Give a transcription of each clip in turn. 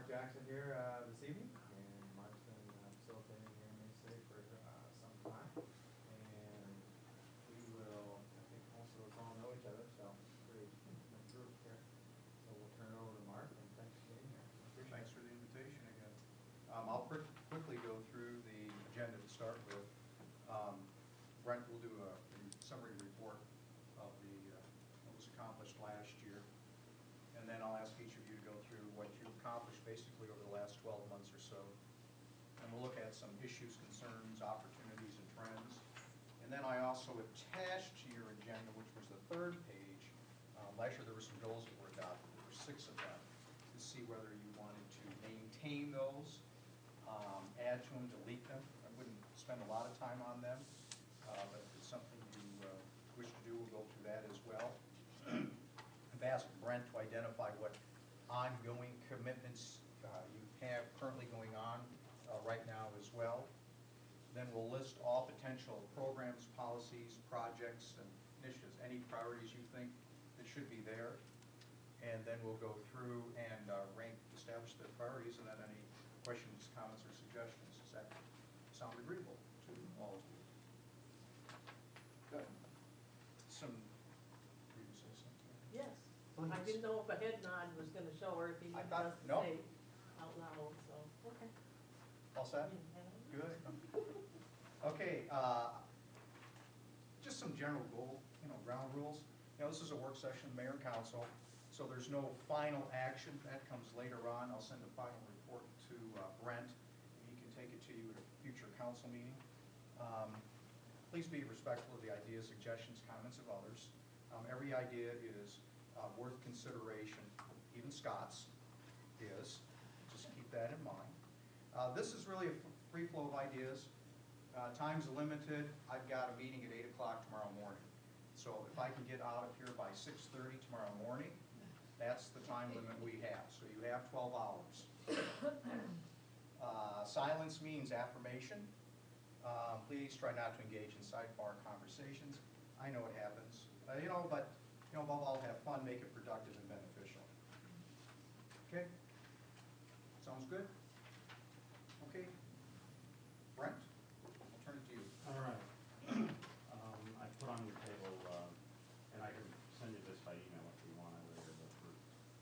Mark Jackson here this evening, and Mark's been facilitating here in Mesa for some time. And we will, I think most of us all know each other, so pretty intimate group here. So we'll turn it over to Mark, and thanks for being here. Thanks for the invitation again. I'll quickly go through the agenda to start with. Brent will do a summary report of what was accomplished last year. And then I'll ask each of you to go through what you've accomplished basically over the last 12 months or so. And we'll look at some issues, concerns, opportunities, and trends. And then I also attached to your agenda, which was the third page. Last year there were some goals that were adopted. There were 6 of them, to see whether you wanted to maintain those, add to them, delete them. I wouldn't spend a lot of time on them, but if it's something you wish to do, we'll go through that as well. I've asked Brent to identify what ongoing commitments you have currently going on right now as well. Then we'll list all potential programs, policies, projects, and initiatives, any priorities you think that should be there. And then we'll go through and establish the priorities, and then any questions, comments, or suggestions. Does that sound agreeable to all of you? Good. Were you say something? Yes. Please. I didn't know if a head nod was gonna show or if he I needed thought- us to no. say out loud, so, okay. All set? Good. Okay, just some general ground rules. This is a work session, mayor and council, so there's no final action. That comes later on. I'll send a final report to Brent, and he can take it to you at a future council meeting. Please be respectful of the ideas, suggestions, comments of others. Every idea is worth consideration, even Scott's is. Just keep that in mind. This is really a free flow of ideas. Time's limited. I've got a meeting at 8 o'clock tomorrow morning. So if I can get out of here by 6:30 tomorrow morning, that's the time limit we have. So you have 12 hours. Silence means affirmation. Please try not to engage in sidebar conversations. I know it happens. But above all, have fun, make it productive and beneficial. Okay? Sounds good? Okay. Brent, I'll turn it to you. All right. I put on your table, and I can send you this by email if you want it later, but for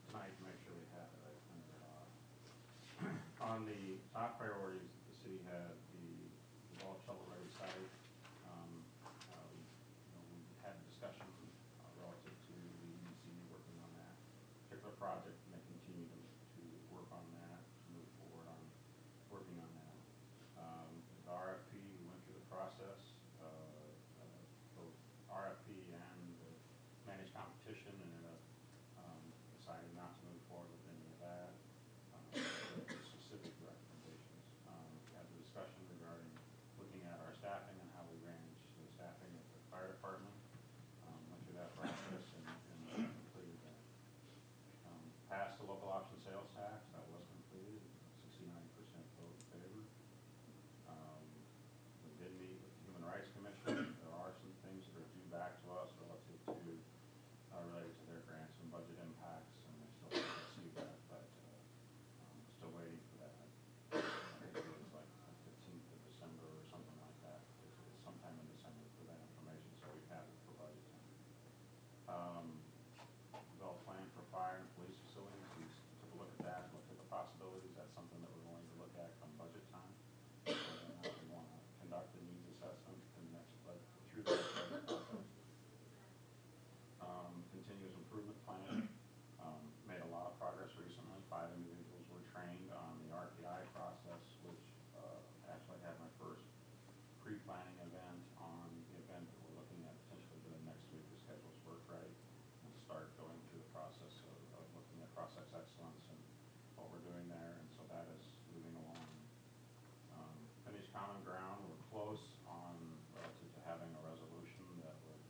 tonight, to make sure we have it, I printed it off. On the top priorities, the city had the ball shovel-ready site. We had a discussion relative to the EDC working on that particular project, and they continue to work on that, to move forward on working on that. The RFP, we went through the process, both RFP and managed competition, and ended up deciding not to move forward with any of that. Specific recommendations. We had the discussion regarding looking at our staffing and how we manage the staffing at the fire department. Went through that process and completed that. Passed the local option sales tax. That was completed. 69% vote in favor. We did meet with the Human Rights Commission. There are some things that are due back to us relative to related to their grants and budget impacts, and they still haven't received that, but still waiting for that. I think it was like the 15th of December or something like that. It's sometime in December for that information, so we have it for budget time. Develop plan for fire and police facilities. We took a look at that, looked at the possibilities. That's something that we're going to look at come budget time. We want to conduct the needs assessment through the budget process. Continuous improvement plan. Made a lot of progress recently. 5 individuals were trained on the RPI process, which actually had my first pre-planning event on the event that we're looking at potentially doing next week. The schedules work right. We'll start going through the process of looking at process excellence and what we're doing there, and so that is moving along. Finished common ground. We're close on relative to having a resolution that would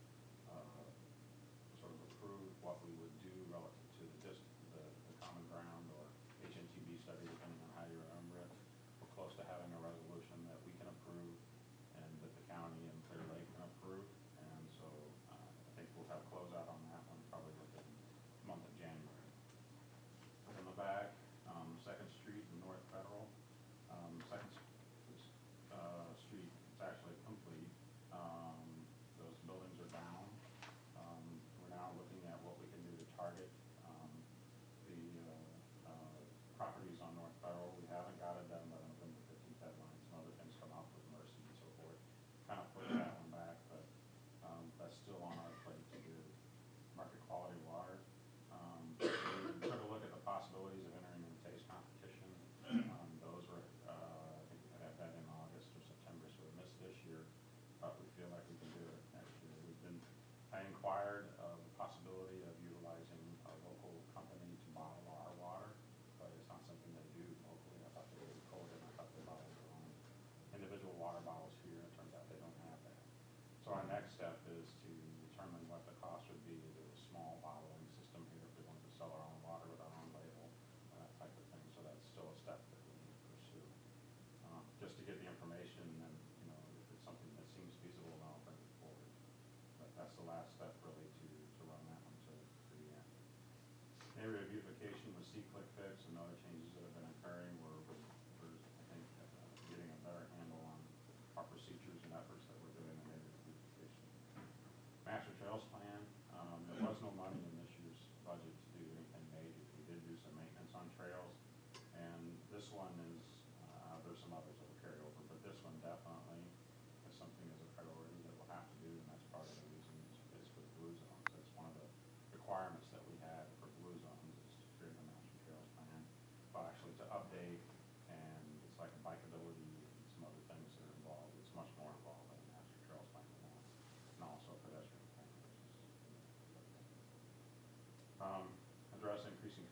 sort of approve what we would do relative to the common ground or HNTB study, depending on how you remember it. We're close to having a resolution that we can approve and that the county and Clear Lake can approve, and so I think we'll have closeout on that one probably within the month of January. In the back, 2nd Street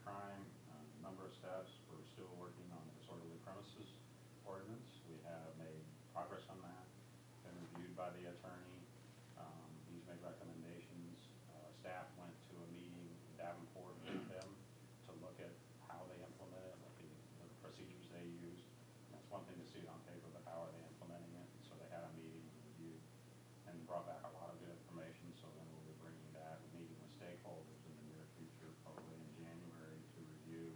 crime, a number of steps. We're still working on the disorderly premises ordinance. We have made progress on that, been reviewed by the attorney. He's made recommendations. Staff went to a meeting in Davenport with them to look at how they implement it, what the procedures they use. And it's one thing to see it on paper, but how are they implementing it? So they had a meeting and review and brought back a lot of good information. So then we'll be bringing that, meeting with stakeholders in the near future, probably in January, to review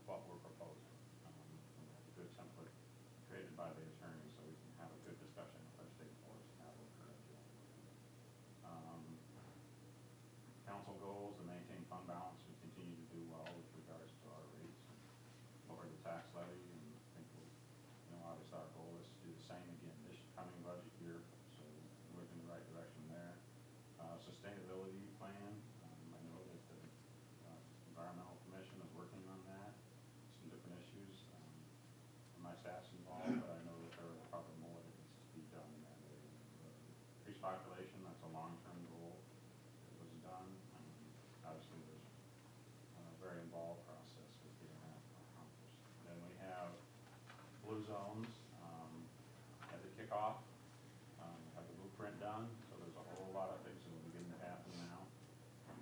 what we're proposing. We have a good template created by the attorney, so we can have a good discussion with our stakeholders and how we're currently doing. Council goals to maintain fund balance and continue to do well with regards to our rates and lower the tax levy, and I think we'll, obviously our goal is to do the same again this coming budget year, so we're moving in the right direction there. Sustainability plan, I know that the Environmental Commission is working on that, some different issues. My staff's involved, but I know that there are probably more that needs to be done in that area. Increased population, that's a long-term goal. It was done. Obviously, there's a very involved process with getting that accomplished. Then we have blue zones at the kickoff. Have the blueprint done, so there's a whole lot of things that will begin to happen now.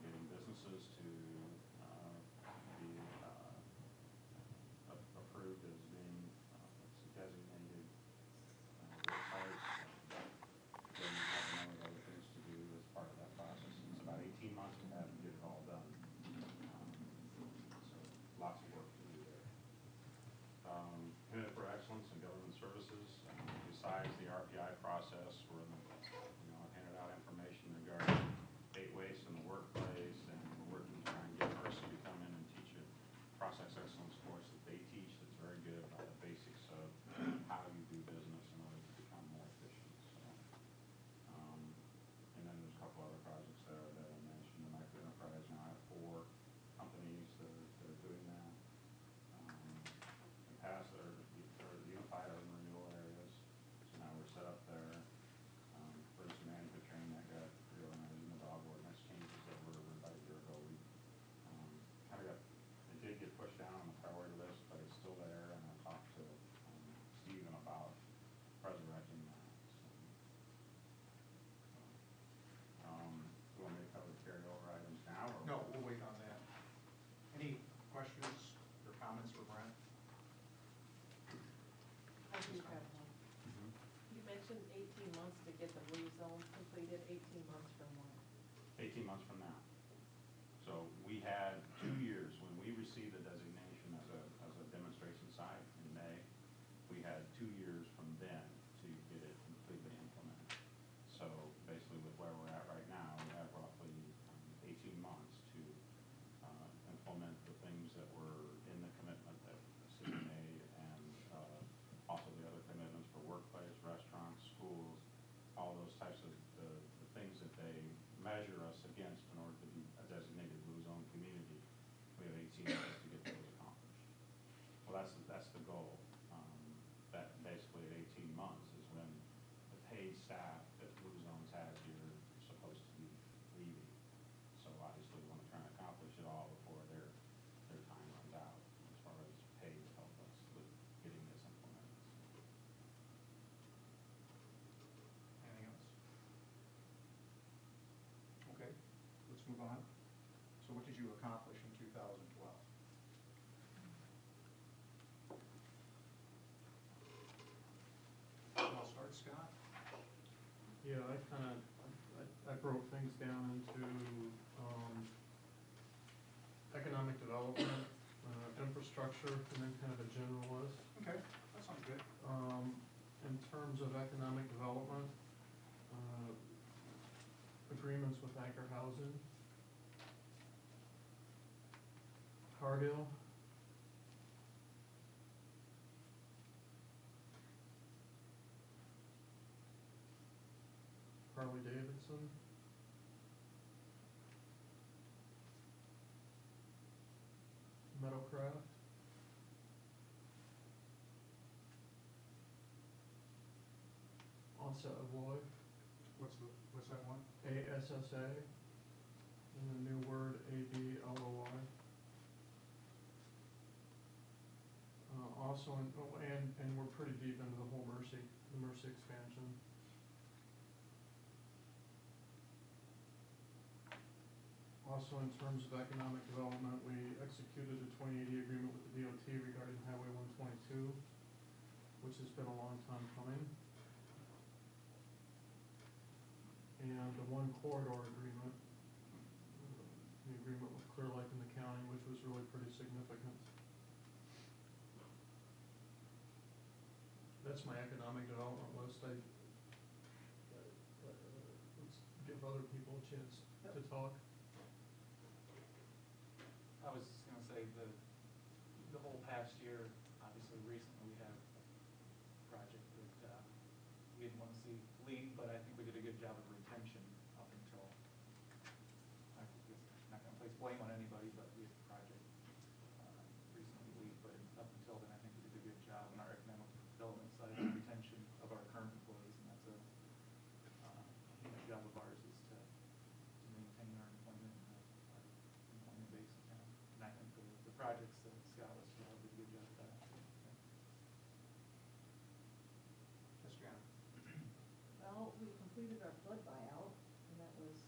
Getting businesses to be approved as being designated websites. Then we have a number of other things to do as part of that process. It's about 18 months to have to get it all done. So lots of work to do there. Committed for excellence in government services. Besides the RPI process, we're in the, handed out information regarding hate waste in the workplace, and we're working to try and get Mercy to come in and teach a process excellence course that they teach that's very good about the basics of how you do business in order to become more efficient. So, and then there's a couple other projects there that I mentioned. The micro enterprise, now I have 4 companies that are doing that. In the past, they're unified urban renewal areas, so now we're set up there. Emergency management training that got reorganized in the dog ordinance changes that were about a year ago. We it did get pushed down on the priority list, but it's still there, and I talked to Stephen about resurrecting that. So, do you want me to cover the carryover items now? Or? No, we'll wait on that. Any questions or comments for Brent? I do have one. You mentioned 18 months to get the blue zone completed, 18 months from when? 18 months from now. So we had 2 years when we received the designation as a demonstration site in May. We had 2 years from then to get it completely implemented. So basically with where we're at right now, we have roughly 18 months to implement the things that were in the commitment that the city made, and also the other commitments for workplace, restaurants, schools, all those types of the things that they measure us against in order to be a designated blue zone community. We have 18 months to get those accomplished. Well, that's the goal. That basically at 18 months is when the paid staff that blue zones has here are supposed to be leaving. So obviously we want to try and accomplish it all before their time runs out as far as pay to help us with getting this implemented. Anything else? Okay, let's move on. So what did you accomplish in 2012? I'll start, Scott. Yeah, I broke things down into economic development, infrastructure, and then kind of a general list. Okay, that sounds good. In terms of economic development, agreements with Anchor Housing, Cargill, Harley Davidson, Meadowcraft, Onset Avoy, What's that one? ASSA, and the new word ABLOY. and we're pretty deep into the whole the Mercy expansion. Also, in terms of economic development, we executed a 2080 agreement with the DOT regarding Highway 122, which has been a long time coming. And the one corridor agreement, the agreement with Clear Lake in the county, which was really pretty significant. That's my economic development list. Let's give other people a chance to talk. I was just gonna say, the whole past year, obviously recently we had a project that, we didn't wanna see leave, but I think we did a good job of retention up until, I guess, not gonna place blame on anybody, but we had a project, recently leave, but up until then, I think we did a good job on our economic development side, of retention of our current employees, and that's a huge job of ours is to maintain our employment and our employment base in town. And I think the projects that Scott listed out did a good job of that. Yes, Jana? Well, we completed our flood buyout, and that was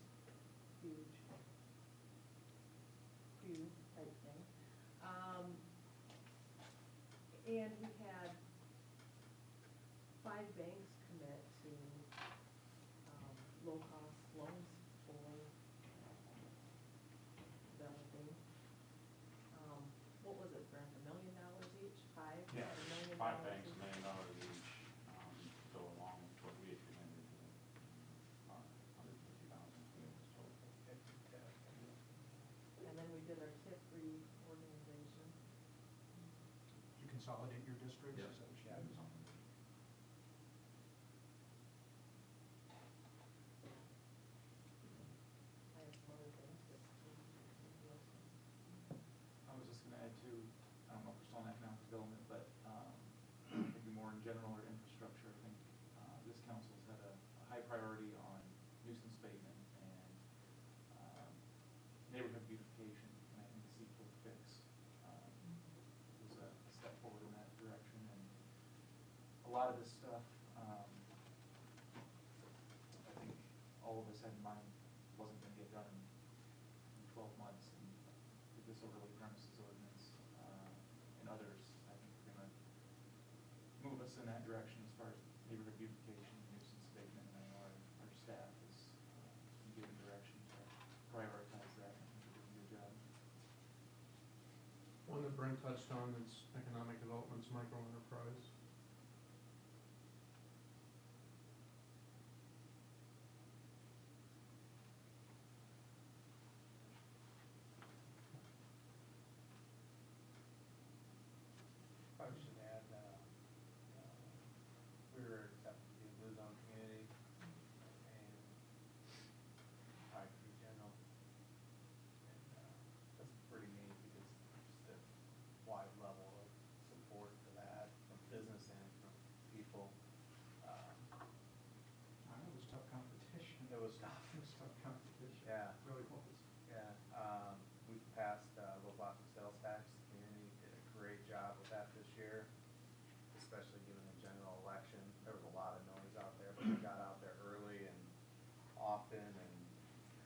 huge. Huge type thing. And we had 5 banks commit to, low-cost loans for developing. What was it, Brent, $1 million each, 5? Yeah, $1 million 5 banks, $1 each? million each, go along with what we had committed to, 150,000 commitments total. And then we did our TIF reorganization. Did you consolidate your districts? Yes. Is that what you did? I have some other things, but I was just gonna add too, I don't know if we're still on economic development, but, maybe more in general or infrastructure, I think, this council's had a high priority on nuisance abatement and, neighborhood beautification, and I think the Seaport fix, was a step forward in that direction, and a lot of this stuff, I think all of us had in mind wasn't gonna get done in 12 months, and with this overlay premises ordinance, and others, I think are gonna move us in that direction as far as neighborhood beautification, nuisance abatement, and I know our staff is, given direction to prioritize that, and I think we're doing a good job. One that Brent touched on is economic development's micro enterprise. I was just add, we were accepted to be a Blue Zone community and Pine Creek General. And, that's pretty neat because just a wide level of support for that from business and from people. I know it was tough competition. It was tough. It was tough competition. Yeah. It really was. Yeah, we've passed, low plastic sales tax, the community did a great job with that this year, especially given the general election. There was a lot of noise out there, but we got out there early and often and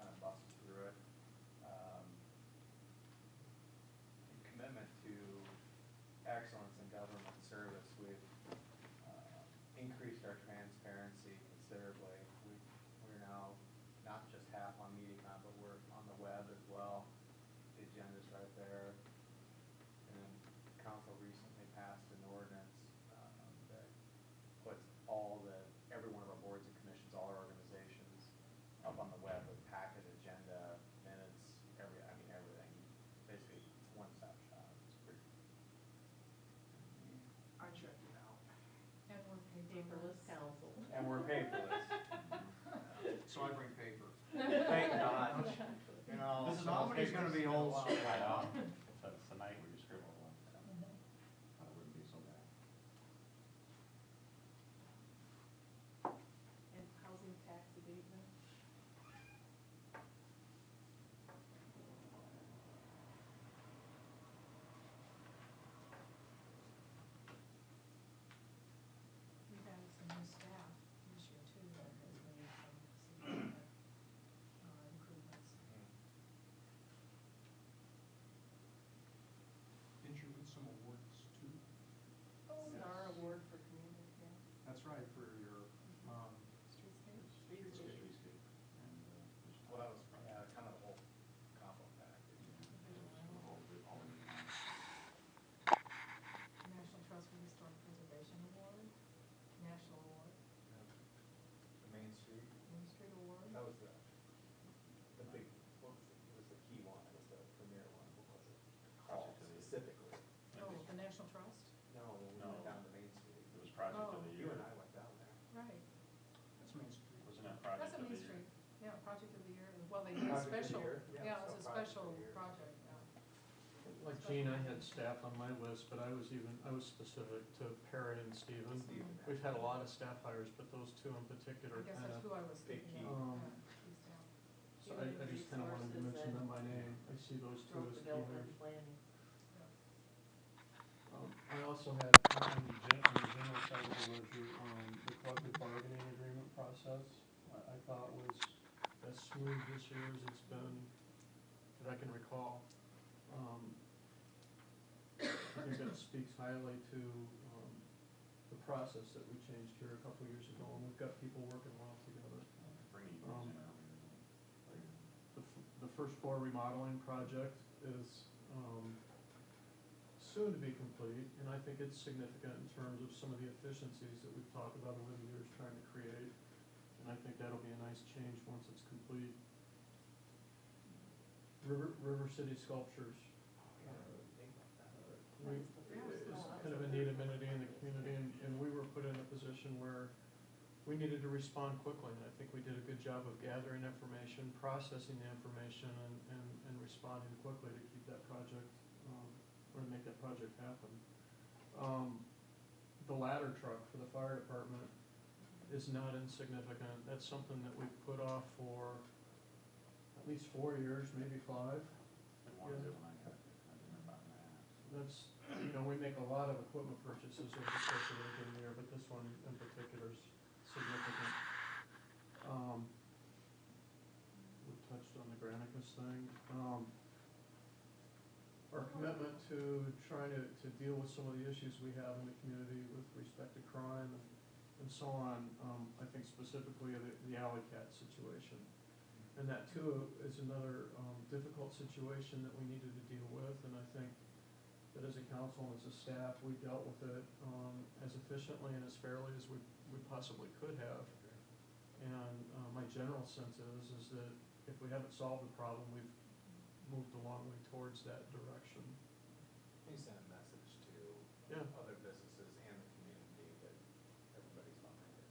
kind of busted through it. Commitment to excellence in government service, we've, increased our transparency considerably. We're now not just half on MediaCom, but we're on the web as well. The agenda's right there. And then council recently passed an ordinance, that puts every one of our boards and commissions, all our organizations up on the web with packet agenda, minutes, everything. Basically, it's one-stop shop. It's pretty. I checked it out. And we're paperless council. And we're paperless. So I bring paper. Thank God. You know, This is somebody's gonna be old school. I know, it's the night where you scribble on, that wouldn't be so bad. And housing tax abatement. Probably good special, year. yeah, it was a so probably special good year. project, yeah. Like Gene, I had staff on my list, but I was specific to Perry and Stephen. Stephen, We've had a lot of staff hires, but those two in particular I guess kind that's of, who I was big thinking key. of. Um, key staff. so I just kind of wanted to mention them by name. I see those two Growth as key development hires. planning. I also had on the general side of the ledger, the collective bargaining agreement process, I thought was as smooth this year as it's been that I can recall. I think that speaks highly to, the process that we changed here a couple years ago, and we've got people working well together. Bringing things in earlier. The first floor remodeling project is, soon to be complete, and I think it's significant in terms of some of the efficiencies that we've talked about over the years trying to create. And I think that'll be a nice change once it's complete. River City Sculptures. Yeah, I didn't think about that. Is kind of a neat amenity in the community, and we were put in a position where we needed to respond quickly, and I think we did a good job of gathering information, processing the information, and responding quickly to keep that project, or to make that project happen. The ladder truck for the fire department is not insignificant. That's something that we've put off for at least 4 years, maybe 5. I wanted it when I got there, I didn't know about that. That's, we make a lot of equipment purchases over the course of a given year, but this one in particular is significant. We touched on the Granicus thing. Our commitment to trying to deal with some of the issues we have in the community with respect to crime and so on, I think specifically the alley cat situation. And that too is another difficult situation that we needed to deal with, and I think that as a council and as a staff, we dealt with it as efficiently and as fairly as we possibly could have. And my general sense is that if we haven't solved the problem, we've moved a long way towards that direction. You send a message to Yeah. other businesses and the community that everybody's behind it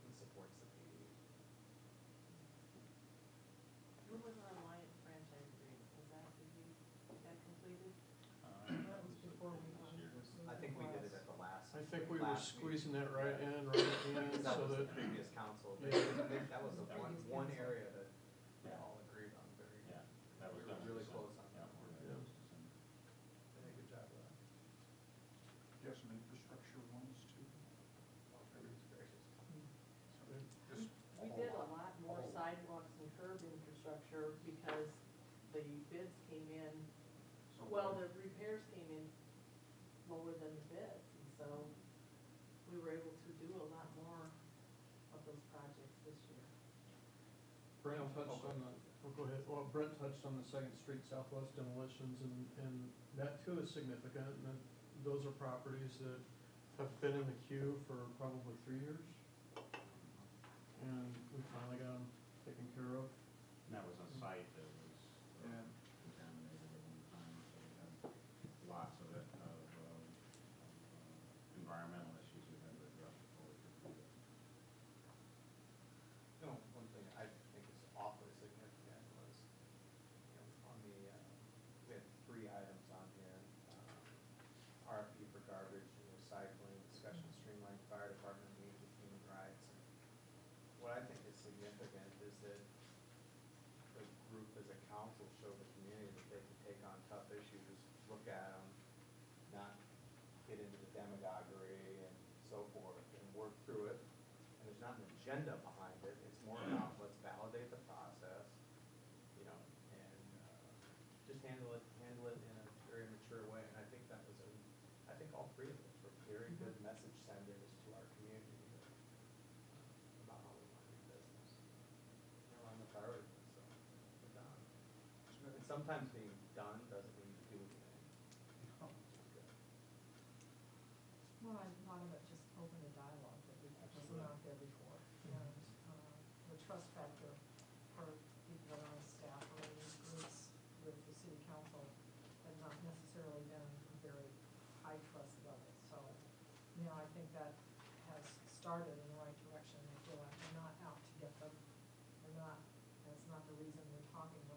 and supports the PD. When was our Alliant franchise agreement? Was that, did we get that completed? That was before we this went. year. I think we did it at the last. I think we were last meeting. squeezing that right in, right at the end, That so was that, the previous council. Yeah. That was the one Previous council. area that we Yeah. all agreed on very. Yeah, that was We were done in really December. close on Yeah, that one. we're Yeah. in December. They did a good job of that. Do you have some infrastructure ones too? Oh, goodness gracious. Just We did a lot more sidewalks and curb infrastructure because the bids came in, well, the repairs came in lower than the bids. And so we were able to do a lot more of those projects this year. Brent touched on the, go ahead, well, Brent touched on the Second Street Southwest demolitions, and that too is significant, and those are properties that have been in the queue for probably 3 years, and we finally got them taken care of. And that was a site that was Yeah. contaminated at one time, so we had lots of it, environmental issues we had to address before we could do it. You know, one thing I think is awfully significant was, on the, we had 3 items on here. RFP for garbage and recycling, discussion streamlined fire department meeting with human rights. And what I think is significant is that the group as a council showed the community that they can take on tough issues, look at them, not get into the demagoguery and so forth, and work through it. And there's not an agenda behind it, it's more about let's validate the process, and just handle it in a very mature way. And I think that was I think all 3 of us were very good message senders to our community about how we want to do business. We're on the priority list, so we're done. And sometimes being done doesn't mean you do anything, which is good. Well, a lot of it just opened a dialogue that was not there before. And the trust factor for people that are on staff or in these groups with the city council had not necessarily been a very high trust level. So now I think that has started in the right direction. They feel like we're not out to get them. We're not, that's not the reason we're talking. We're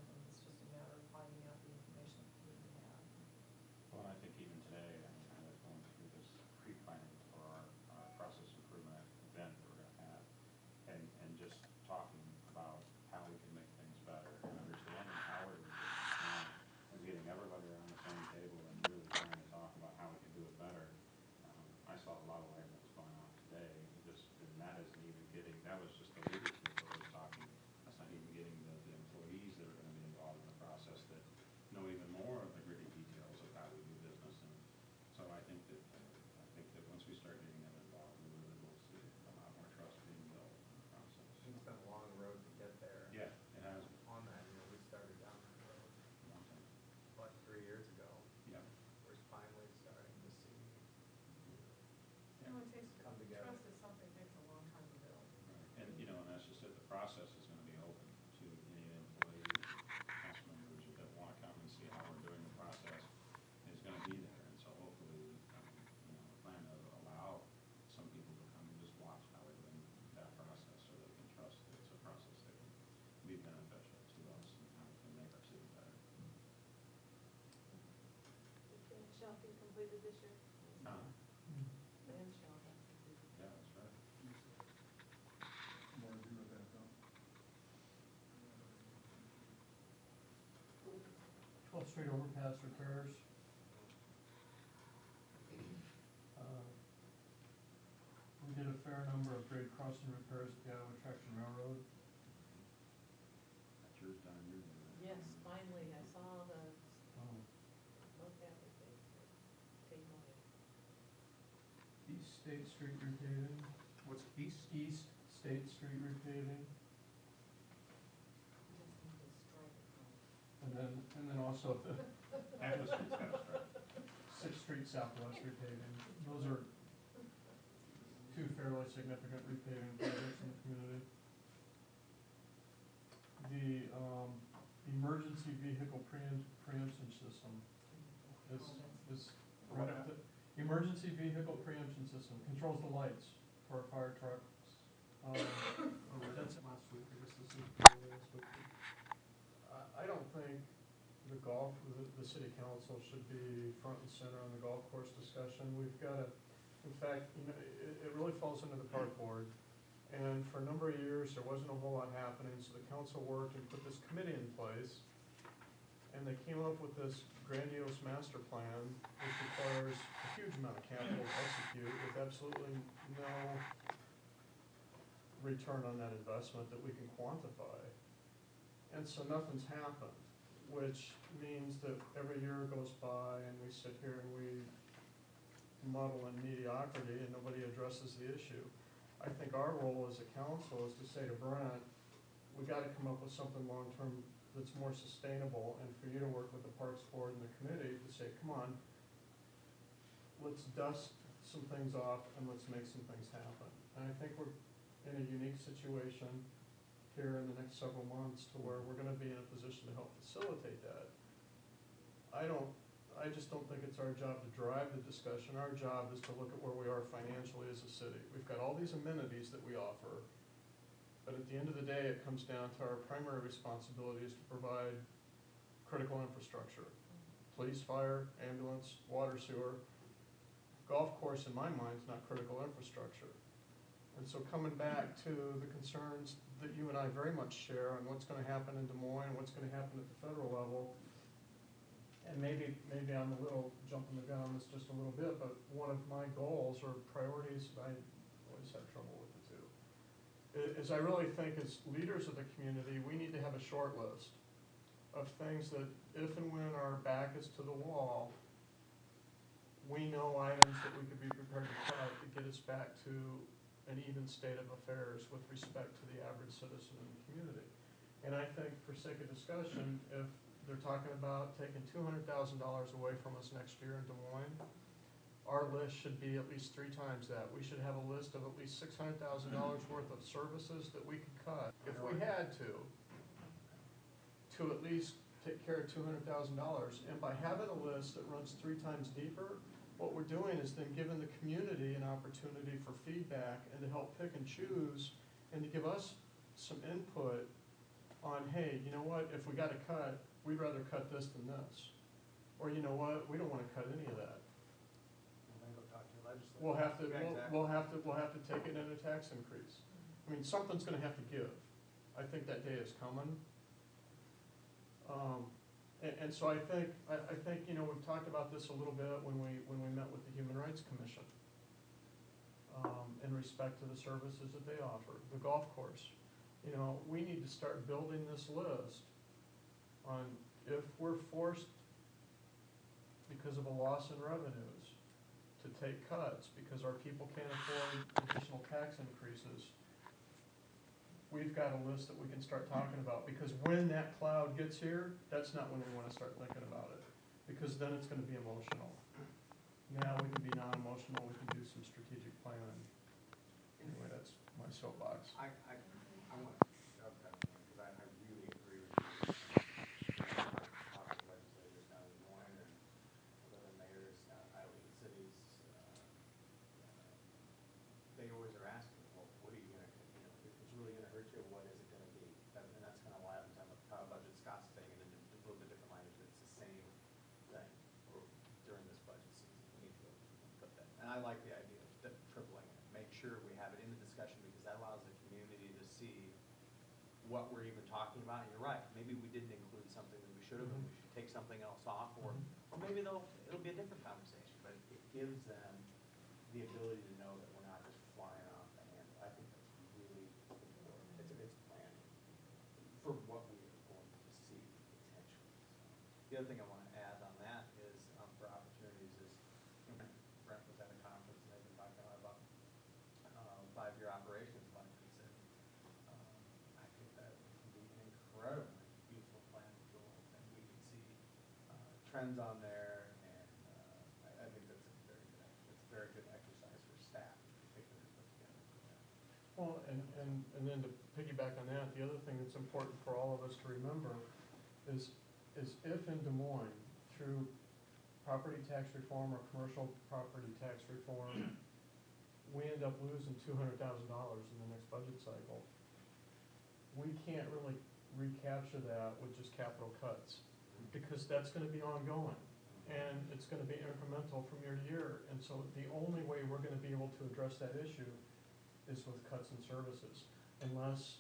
completed this year? No. And Shell got completed. Yeah, that's right. More to do with that, though. 12th Street overpass repairs. We did a fair number of grade crossing repairs at the Iowa Traction Railroad. That's yours done, yours done. Yes, finally, I saw the, Um, looked at it, they paid money. East State Street repaving. What's east? East State Street repaving. Just need to strike it from. And then also the Half the street's got a stripe. 6th Street Southwest repaving. Those are two fairly significant repaving projects in the community. The emergency vehicle preemption system is right up the, emergency vehicle preemption system controls the lights for our fire trucks. That's last week, I guess this is this week. I don't think the city council should be front and center on the golf course discussion. We've got to, in fact, you know, it really falls into the park board. And for a number of years, there wasn't a whole lot happening, so the council worked and put this committee in place. And they came up with this grandiose master plan, which requires a huge amount of capital to execute with absolutely no return on that investment that we can quantify. And so nothing's happened, which means that every year goes by and we sit here and we muddle in mediocrity and nobody addresses the issue. I think our role as a council is to say to Brent, we gotta come up with something long-term that's more sustainable, and for you to work with the Parks Board and the committee to say, come on, let's dust some things off and let's make some things happen. And I think we're in a unique situation here in the next several months to where we're gonna be in a position to help facilitate that. I just don't think it's our job to drive the discussion. Our job is to look at where we are financially as a city. We've got all these amenities that we offer, but at the end of the day, it comes down to our primary responsibility is to provide critical infrastructure. Police, fire, ambulance, water, sewer. Golf course, in my mind, is not critical infrastructure. And so coming back to the concerns that you and I very much share on what's gonna happen in Des Moines, what's gonna happen at the federal level, and maybe I'm a little jumping the gun on this just a little bit, but one of my goals or priorities, I always have trouble with the two, is I really think as leaders of the community, we need to have a short list of things that if and when our back is to the wall, we know items that we could be prepared to cut to get us back to an even state of affairs with respect to the average citizen in the community. And I think for sake of discussion, if they're talking about taking $200,000 away from us next year in Des Moines, our list should be at least 3 times that. We should have a list of at least $600,000 worth of services that we could cut if we had to at least take care of $200,000. And by having a list that runs 3 times deeper, what we're doing is then giving the community an opportunity for feedback and to help pick and choose and to give us some input on, hey, you know what, if we got to cut, we'd rather cut this than this. Or you know what, we don't want to cut any of that. And then go talk to your legislature. We'll have to, Yeah, exactly. we'll have to take it in a tax increase. I mean, something's gonna have to give. I think that day is coming. And so I think, you know, we've talked about this a little bit when we met with the Human Rights Commission, in respect to the services that they offer, the golf course. You know, we need to start building this list on if we're forced because of a loss in revenues to take cuts because our people can't afford additional tax increases, we've got a list that we can start talking about, because when that cloud gets here, that's not when we wanna start thinking about it, because then it's gonna be emotional. Now we can be non-emotional, we can do some strategic planning. Anyway, that's my soapbox. I want to dovetail on that, because I really agree with you. Talking to legislators down in Des Moines and with other mayors out in the cities, they always are asking, well, what are you gonna, you know, if it's really gonna hurt you, what is it gonna be? And that's kind of why every time a budget Scott's saying, and then a little bit different language, but it's the same thing during this budget season. I like the idea of tripling it, make sure we have it in the discussion, because that allows the community to see what we're even talking about, and you're right, maybe we didn't include something that we should have, and we should take something else off, or maybe it'll be a different conversation, but it gives them the ability to know that we're not just flying off the handle. I think that's really important, it's planning for what we are going to see potentially. So, the other thing I wanna add on that is, for opportunities is, you know, Brent was at a conference, and they've been talking a lot about, 5-year operations budgets, and, I think that would be an incredibly useful planning tool, and we can see, trends on there, and, I think that's a very good exercise for staff in particular to put together for that. Well, and then to piggyback on that, the other thing that's important for all of us to remember is if in Des Moines, through property tax reform or commercial property tax reform, we end up losing $200,000 in the next budget cycle, we can't really recapture that with just capital cuts, because that's gonna be ongoing, and it's gonna be incremental from year to year, and so the only way we're gonna be able to address that issue is with cuts in services, unless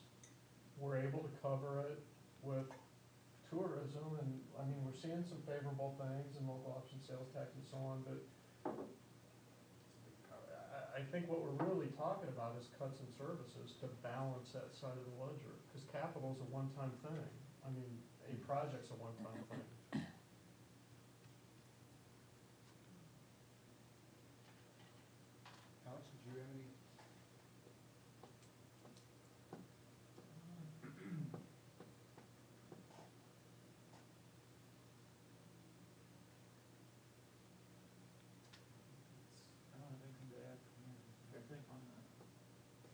we're able to cover it with tourism, and, I mean, we're seeing some favorable things in local option sales tax and so on, but I think what we're really talking about is cuts in services to balance that side of the ledger, because capital's a one-time thing. I mean, a project's a one-time thing. Alex, did you have any? I don't have anything to add from here. On the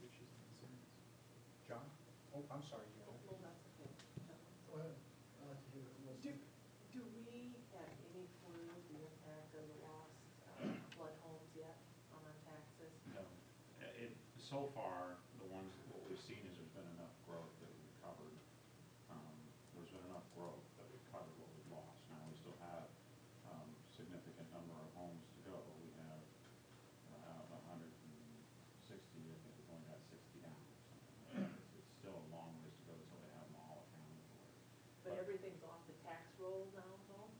issues and concerns. John? Oh, I'm sorry, you Well, that's okay. Go ahead. I'd like to hear it. Do we have any clue the impact of the lost flood homes yet on our taxes? No, so far, what we've seen is there's been enough growth that we've covered, there's been enough growth that we've covered what we've lost. Now, we still have, significant number of homes to go. We have, out of 160, I think we've only got 60 down or something like that. It's still a long ways to go until they have them all accounted for. But everything's off the tax roll now, though?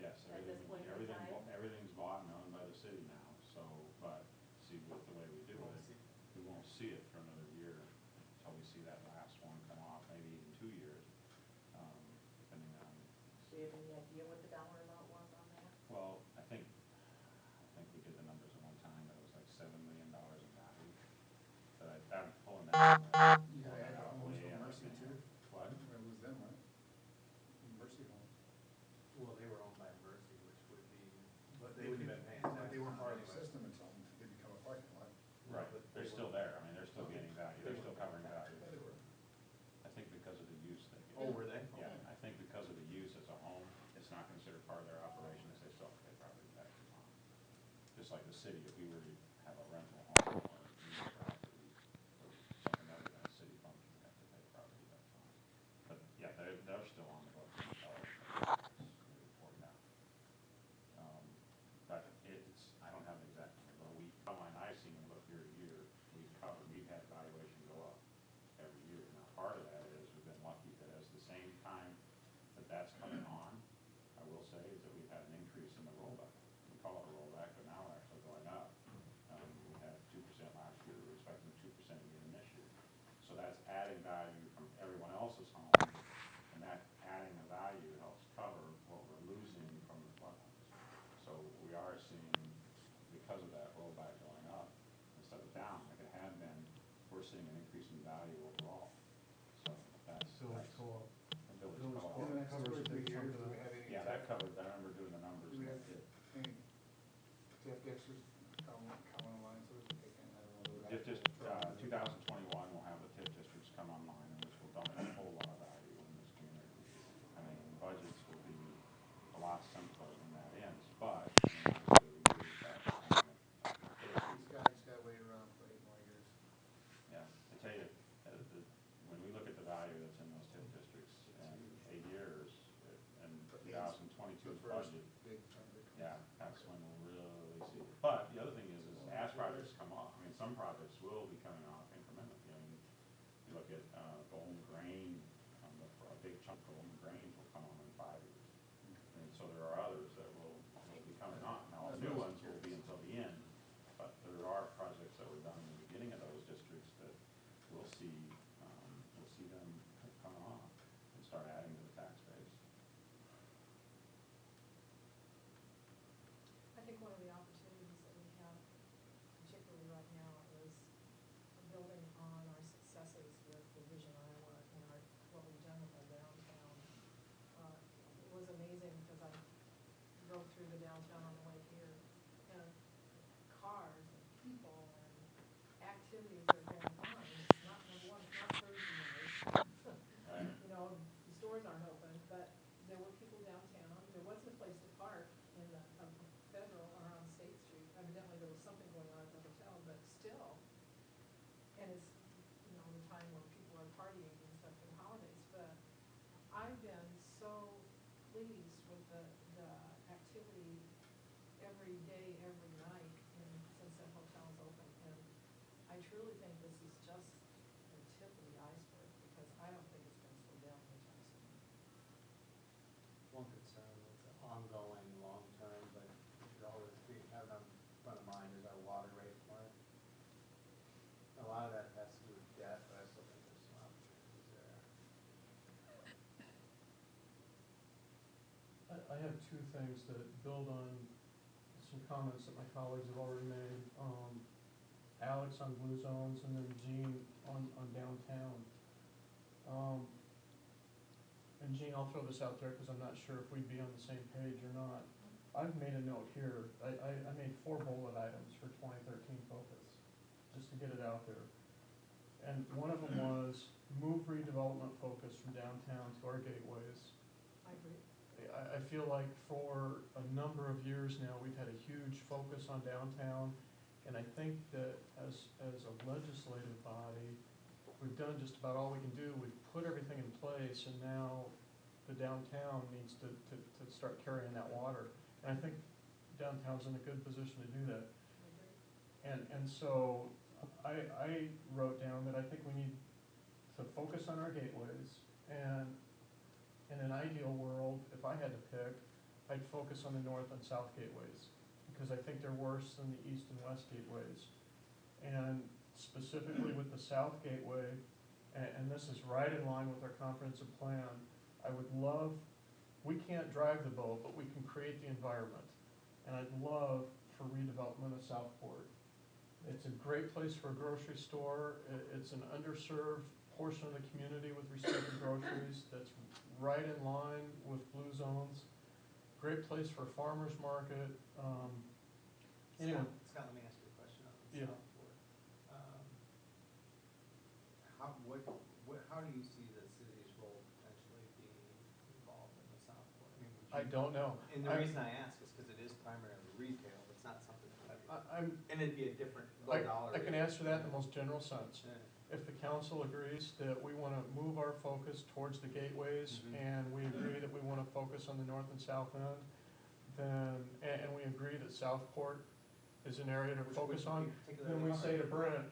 Yes, At this point in time? everything's bought and owned by the city now, so, but see, with the way we do it, we won't see it for another year until we see that last one come off, maybe even 2 years, depending on. Do you have any idea what the dollar amount was on that? Well, I think we did the numbers at one time, but it was like $7 million in value. But I'm pulling that. You gotta add the homes from Mercy too. What? We're gonna lose them, right? Mercy homes. Well, they were owned by Mercy, which would be, but they wouldn't have been paying taxes. But they weren't part of the anyway. system until they become a parking lot. Right, but they're they still were- there, I mean, they're still getting value, they're still covering value. Yeah, they were. I think because of the use they get. Oh, were they? Yeah, I think because of the use as a home, it's not considered part of their operations, they still have to pay property taxes on it. Just like the city, if we were to have a rental home or use property or something other than a city function, we have to pay property tax on it. But yeah, they're still on the books until it's reported out. But I don't have an exact number, but online I've seen them look year to year, we've had valuation go up every year. Now, part of that is we've been lucky that as the same time that's coming on, I will say, is that we've had an increase in the rollback. We call it a rollback, but now we're actually going up. We had 2% last year, we're expecting 2% again this year. So that's adding value from everyone else's home, and that adding a value helps cover what we're losing from the floodplains. So we are seeing, because of that rollback going up instead of down like it had been, we're seeing an increase in value overall. So that's. Village co-op. A village Village co-op. In the next 2 or Covers a 3 big chunk years, of do we that. have any? Yeah, that covered, I remember doing the numbers. Do we have any TIF districts come online, so we can take in, I don't know. TIF just, 2021, we'll have the TIF districts come online, and which will dump a whole lot of value in this community. I mean, budgets will be a lot simpler when that ends, but These guys gotta wait around for 8 more years. yeah, I tell you, when we look at the value that's in those TIF districts in 8 years, and But 2022's the first budget, big chunk that comes. yeah, that's when we'll really see it. But some projects will be coming off incrementally. I mean, you look at, Golden Grain, a big chunk of Golden Grains will come on in 5 years. And so there are others that will be coming on. Now, the new ones will be until the end, but there are projects that were done in the beginning of those districts that we'll see them come off and start adding to the tax base. I think one of the opportunities that we have, particularly right now, is building on our successes with the Vision Iowa and what we've done with our downtown. It was amazing because I drove through the downtown on the way here, and cars and people and activities are going on. Not, number one, it's not Thursday night. You know, the stores aren't open, but there were people downtown. There wasn't a place to park in the Federal or on State Street. Evidently, there was something going on at the hotel, but still. And it's, you know, the time where people are partying and stuff for the holidays. But I've been so pleased with the activity every day, every night, since that hotel's open. And I truly think this is just the tip of the iceberg, because I don't think it's going to slow down anytime soon. One concern that's ongoing, long-term, but we should always have it on front of mind is our water rate mark. A lot of that has to do with debt, but I still think there's some opportunities there. I have two things that build on some comments that my colleagues have already made. Alex on blue zones and then Gene on downtown. And Gene, I'll throw this out there because I'm not sure if we'd be on the same page or not. I've made a note here. I made 4 bullet items for 2013 focus, just to get it out there. And one of them was move redevelopment focus from downtown to our gateways. I agree. I feel like for a number of years now, we've had a huge focus on downtown. And I think that as a legislative body, we've done just about all we can do. We've put everything in place, and now the downtown needs to start carrying that water. And I think downtown's in a good position to do that. I agree. And so I wrote down that I think we need to focus on our gateways. And in an ideal world, if I had to pick, I'd focus on the north and south gateways, because I think they're worse than the east and west gateways. And specifically with the south gateway, and this is right in line with our comprehensive plan, I would love, we can't drive the boat, but we can create the environment. And I'd love for redevelopment of Southport. It's a great place for a grocery store. It's an underserved portion of the community with respect to groceries that's right in line with blue zones. Great place for a farmer's market. Anyway. Scott, let me ask you a question on Yeah. Southport. How do you see the city's role potentially being involved in the Southport? I mean, would I you- don't know. And the reason I ask is because it is primarily retail, it's not something that I'm, and it'd be a different low dollar. I can answer that in the most general sense. Yeah. If the council agrees that we want to move our focus towards the gateways, Mhm. and we agree that we want to focus on the north and south end, then, and we agree that Southport is an area to Which focus would on, be particularly then we hard. say to Brent,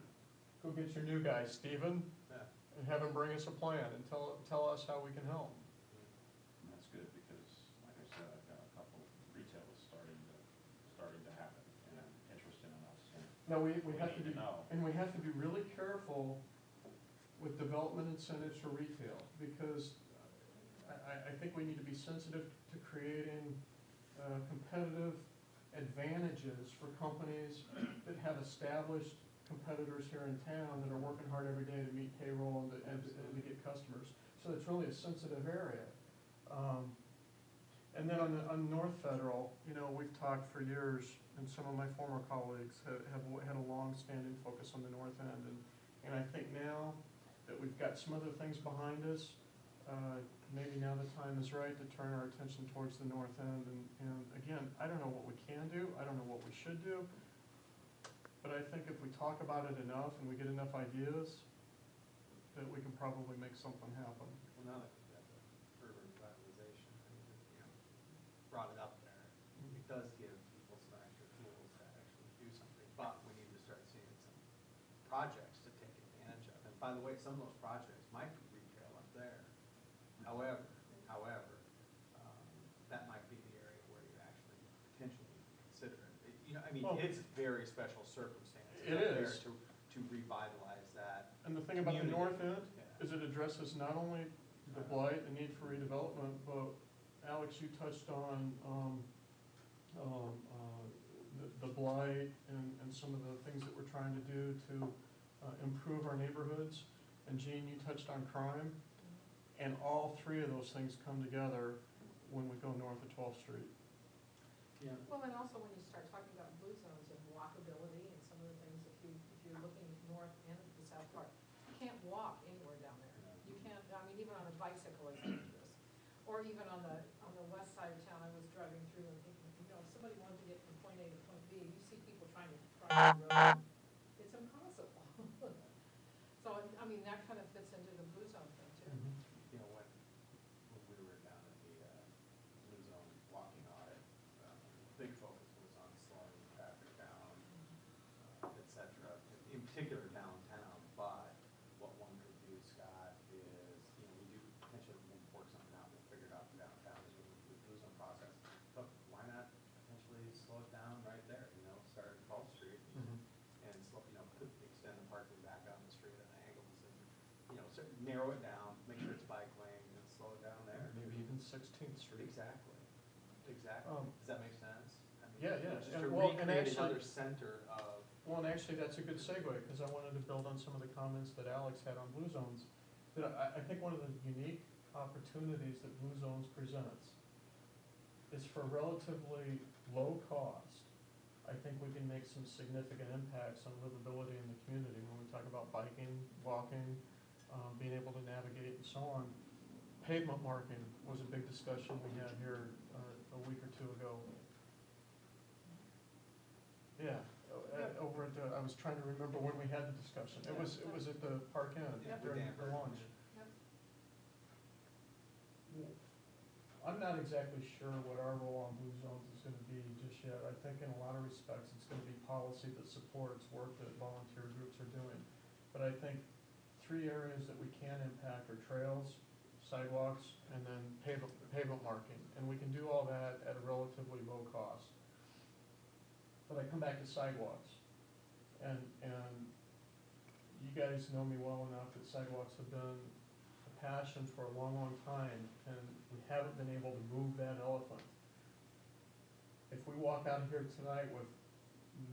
go get your new guy, Stephen, Yeah. and have him bring us a plan and tell us how we can help. And that's good because, like I said, I've got a couple retailers starting to happen and interested in us. And Now, we have to need be, know. and we have to be really careful with development incentives for retail, because I think we need to be sensitive to creating competitive advantages for companies that have established competitors here in town that are working hard every day to meet payroll and to get customers. So it's really a sensitive area. And then on North Federal, you know, we've talked for years, and some of my former colleagues have had a long-standing focus on the north end. And I think now that we've got some other things behind us, maybe now the time is right to turn our attention towards the north end. And again, I don't know what we can do, I don't know what we should do, but I think if we talk about it enough and we get enough ideas, that we can probably make something happen. Well, now that we've got the urban revitalization, I mean, you know, brought it up there, it does give people some extra tools to actually do something, but we need to start seeing some projects to take advantage of. And by the way, some of those projects might be retail up there. However, that might be the area where you actually potentially consider it. You know, I mean, Well, it's very special circumstances it up there is. to revitalize that. And the thing about the community. north end Yeah. is it addresses not only the blight, the need for redevelopment, but Alex, you touched on, the blight and some of the things that we're trying to do to improve our neighborhoods. And Jean, you touched on crime. And all three of those things come together when we go north of 12th Street. Yeah. Well, and also when you start talking about blue zones and walkability and some of the things, if you're looking north and the south part, you can't walk anywhere down there. You can't, I mean, even on a bicycle it's dangerous. Or even on the west side of town, I was driving through and thinking, you know, if somebody wanted to get from point A to point B, you see people trying to cross the road. It's impossible. So, I mean, that kind of fits into the blue zone thing too. You know, when we were down at the Blue Zone walking audit, big focus was on slowing traffic down, et cetera, in particular downtown. But what one could do, Scott, is, you know, we do potentially work something out, we'll figure it out for downtown as we move through the Blue Zone process. But why not potentially slow it down right there, you know, start at 12th Street and slow, you know, extend the parking back out the street at angles and, you know, narrow it down, make sure it's bike lane and slow it down there. Maybe even 16th Street. Exactly. Does that make sense? I mean, Yeah, yeah. Just And to well, and recreate actually- another center of, Well, and actually, that's a good segue, because I wanted to build on some of the comments that Alex had on blue zones. That I think one of the unique opportunities that blue zones presents is for relatively low cost. I think we can make some significant impacts on livability in the community when we talk about biking, walking, being able to navigate and so on. Pavement marking was a big discussion we had here a week or two ago. Yeah, over at the, I was trying to remember when we had the discussion. It was at the Park Inn Yep. during the Danvers. launch. Yep. I'm not exactly sure what our role on blue zones is gonna be just yet. I think in a lot of respects, it's gonna be policy that supports work that volunteer groups are doing. But I think three areas that we can impact are trails, sidewalks, and then pavement marking. And we can do all that at a relatively low cost. But I come back to sidewalks, and you guys know me well enough that sidewalks have been a passion for a long, long time, and we haven't been able to move that elephant. If we walk out of here tonight with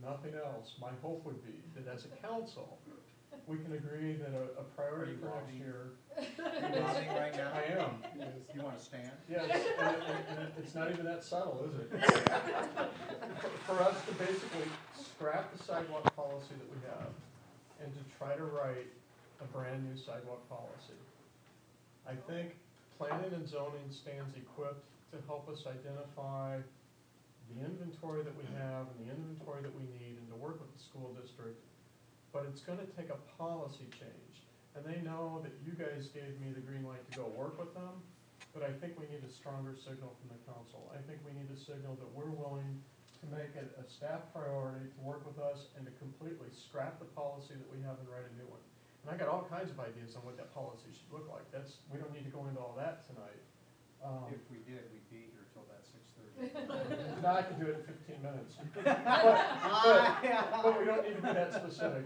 nothing else, my hope would be that as a council, we can agree that a priority Are you for next lobbying? year. you lobbying right now? I am. You wanna stand? Yes, and it's not even that subtle, is it? For us to basically scrap the sidewalk policy that we have and to try to write a brand-new sidewalk policy. I think planning and zoning stands equipped to help us identify the inventory that we have and the inventory that we need and to work with the school district. But it's gonna take a policy change. And they know that you guys gave me the green light to go work with them, but I think we need a stronger signal from the council. I think we need a signal that we're willing to make it a staff priority to work with us and to completely scrap the policy that we have and write a new one. And I got all kinds of ideas on what that policy should look like. We don't need to go into all that tonight. If we did, we'd be here till that 6:30. No, I can do it in 15 minutes. But we don't need to be that specific.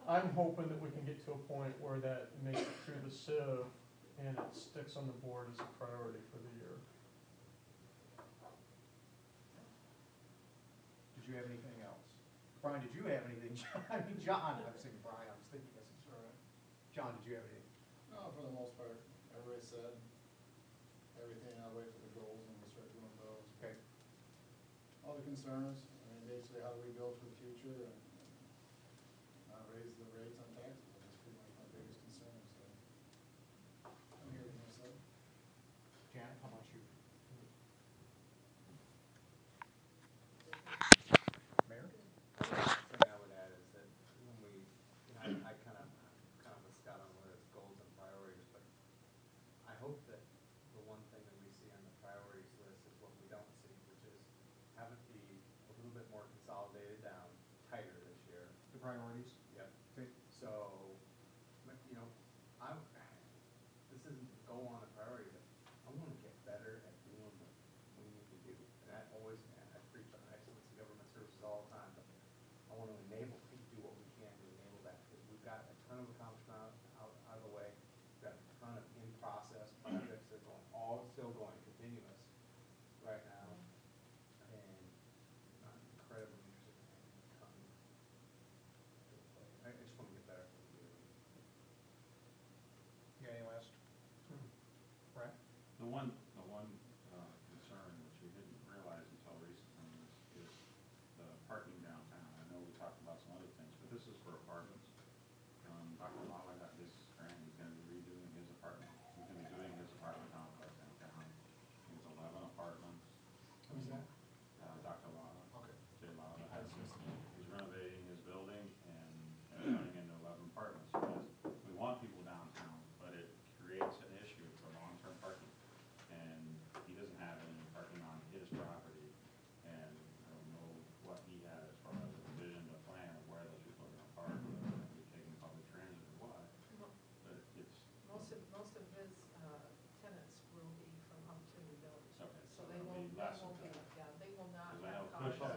I'm hoping that we can get to a point where that makes it through the sieve and it sticks on the board as a priority for the year. Did you have anything else? Brian, did you have anything? I mean, John, I'm saying Brian, I was thinking this is all right. John, did you have anything? No, for the most part, everybody said everything, I'll wait for the goals and we'll start doing those. Okay. All the concerns, I mean, basically how do we build for the future and not raise the rates on taxes, that's pretty much my biggest concern, so. I'm here to myself. Janet, how about you? Mayor? The thing I would add is that when we, I kind of with Scott on whether it's goals and priorities, but I hope that the one thing that we see on the priorities list is what we don't see, which is have it be a little bit more consolidated down, tighter this year. The priorities? Yep. push that